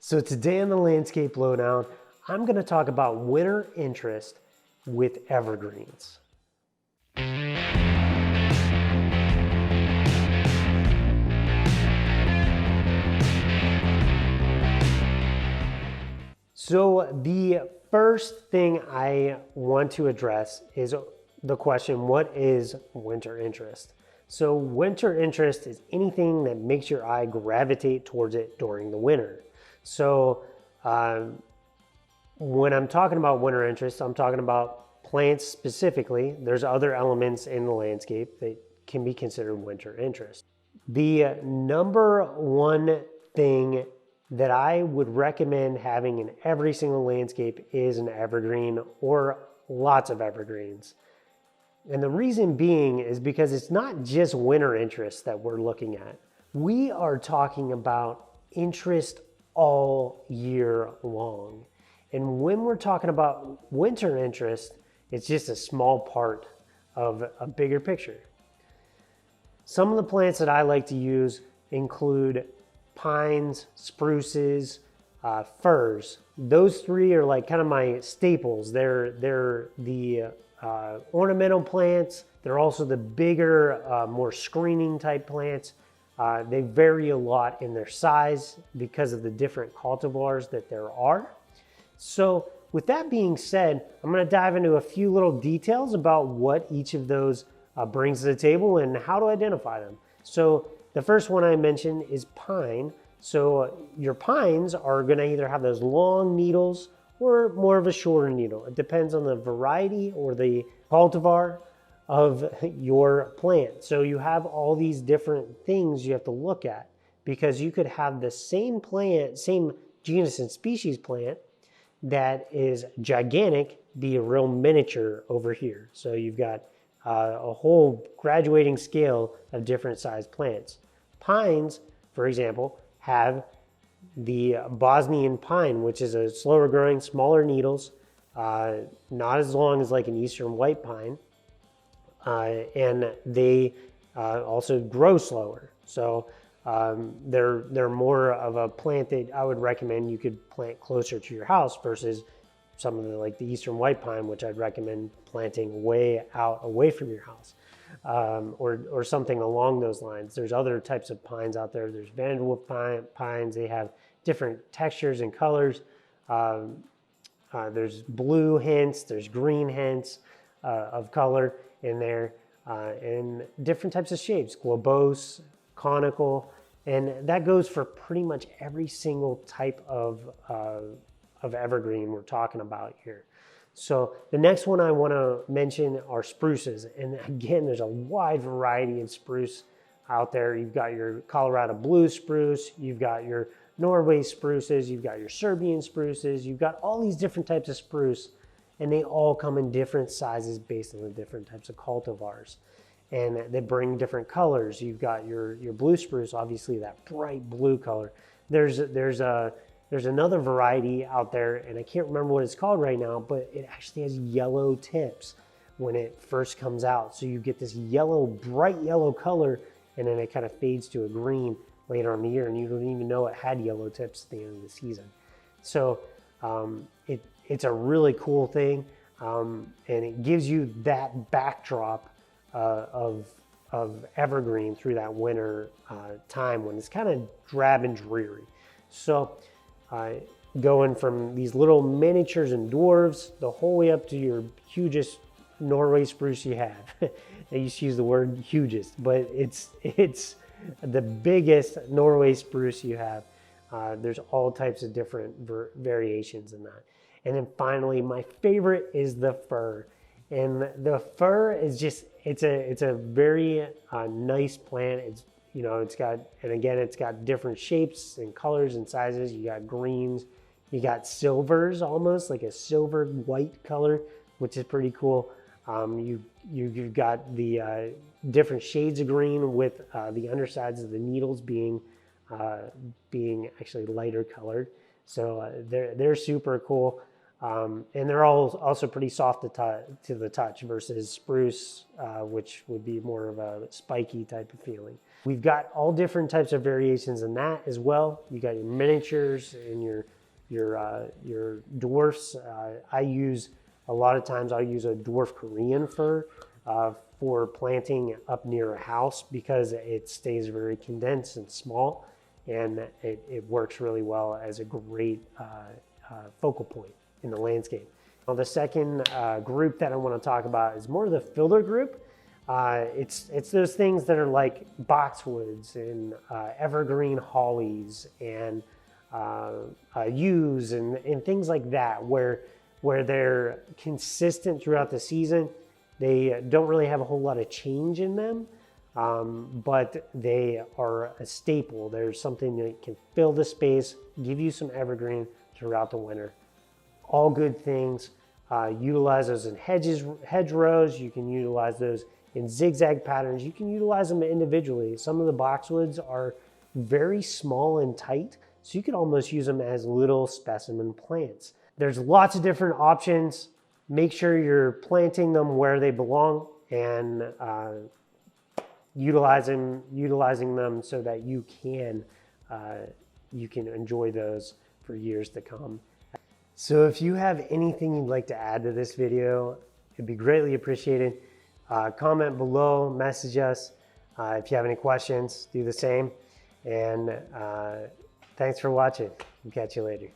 So today on the Landscape Lowdown, I'm going to talk about winter interest with evergreens. So the first thing I want to address is the question, what is winter interest? So winter interest is anything that makes your eye gravitate towards it during the winter. So when I'm talking about winter interest, I'm talking about plants specifically. There's other elements in the landscape that can be considered winter interest. The number one thing that I would recommend having in every single landscape is an evergreen or lots of evergreens. And the reason being is because it's not just winter interest that we're looking at. We are talking about interest all year long. And when we're talking about winter interest, it's just a small part of a bigger picture. Some of the plants that I like to use include pines, spruces, firs. Those three are like kind of my staples. They're the ornamental plants. They're also the bigger, more screening type plants. They vary a lot in their size because of the different cultivars that there are. So with that being said, I'm going to dive into a few little details about what each of those brings to the table and how to identify them. So the first one I mentioned is pine. So your pines are going to either have those long needles or more of a shorter needle. It depends on the variety or the cultivar of your plant. So you have all these different things you have to look at, because you could have the same plant, same genus and species plant that is gigantic, be a real miniature over here. So you've got a whole graduating scale of different sized plants. Pines, for example, have the Bosnian pine, which is a slower growing, smaller needles, not as long as like an eastern white pine, and they also grow slower. So they're more of a plant that I would recommend you could plant closer to your house versus some of the like the eastern white pine, which I'd recommend planting way out away from your house, or something along those lines. There's other types of pines out there. There's Vanderwolf pines. They have different textures and colors. There's blue hints. There's green hints of color in there, and different types of shapes, globose, conical, and that goes for pretty much every single type of evergreen we're talking about here. So the next one I want to mention are spruces. And again, there's a wide variety of spruce out there. You've got your Colorado blue spruce, you've got your Norway spruces, you've got your Serbian spruces, you've got all these different types of spruce, and they all come in different sizes based on the different types of cultivars. And they bring different colors. You've got your blue spruce, obviously that bright blue color. There's another variety out there, and I can't remember what it's called right now, but it actually has yellow tips when it first comes out. So you get this yellow, bright yellow color, and then it kind of fades to a green later on in the year, and you don't even know it had yellow tips at the end of the season. So it's a really cool thing, and it gives you that backdrop of evergreen through that winter time when it's kind of drab and dreary. So going from these little miniatures and dwarves the whole way up to your hugest Norway spruce you have. I used to use the word hugest, but it's the biggest Norway spruce you have. There's all types of different variations in that. And then finally, my favorite is the fir. And the fir is just, it's a very nice plant. It's got different shapes and colors and sizes. You got greens, you got silvers, almost like a silver white color, which is pretty cool. You've got the different shades of green with the undersides of the needles being actually lighter colored. So they're super cool. And they're all also pretty soft to the touch versus spruce, which would be more of a spiky type of feeling. We've got all different types of variations in that as well. You got your miniatures and your dwarfs. I use a lot of times I'll use a dwarf Korean fir for planting up near a house because it stays very condensed and small, and it works really well as a great focal point in the landscape. Now, the second group that I want to talk about is more of the filler group. It's those things that are like boxwoods and evergreen hollies and yews and things like that, where they're consistent throughout the season. They don't really have a whole lot of change in them, but they are a staple. There's something that can fill the space, give you some evergreen throughout the winter. All good things. Utilize those in hedgerows. You can utilize those in zigzag patterns. You can utilize them individually. Some of the boxwoods are very small and tight, so you could almost use them as little specimen plants. There's lots of different options. Make sure you're planting them where they belong and utilizing them so that you can enjoy those for years to come. So if you have anything you'd like to add to this video, it'd be greatly appreciated. Comment below, message us. If you have any questions, do the same. And thanks for watching. We'll catch you later.